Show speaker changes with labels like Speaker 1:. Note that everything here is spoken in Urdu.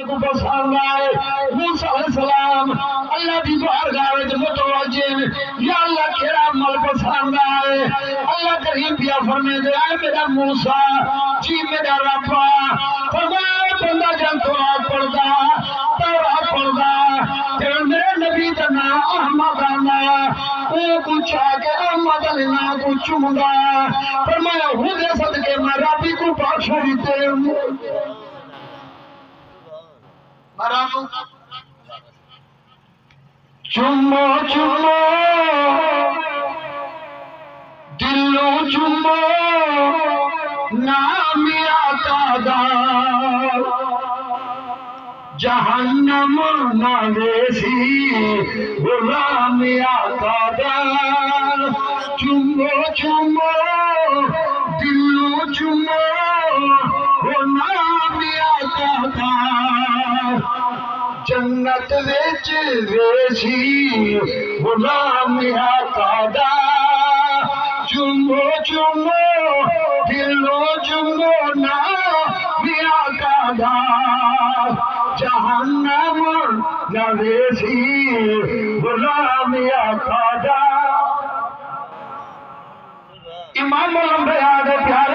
Speaker 1: کو پسند آئے موسیٰ علیہ السلام اللہ کی بارگاہ وچ متوجہ یا اللہ کیڑا عمل پسند آئے اللہ کریم پیا فرمائے دے اے میرا موسیٰ جی میرا رب فرمایا بندہ جن تورات پڑھدا تورات پڑھدا پھر میرے نبی دا نام احمد آنا او کچھ آگے احمد علی نا کو چمدا فرمایا ہو دے صدقے میں ربی کو بخش دیتے چمو چمو دلو چمو نام آقا دا جہنم نہ دیسی غلام آقا دا چمو چمو دلو چمو نام آقا دا جنت وچ ویسی غلام آقا دا چمو چمو دلو چمو نام آقا دا جہنم نہ ویسی غلام آقا دا امام الانبیاء دے پیارے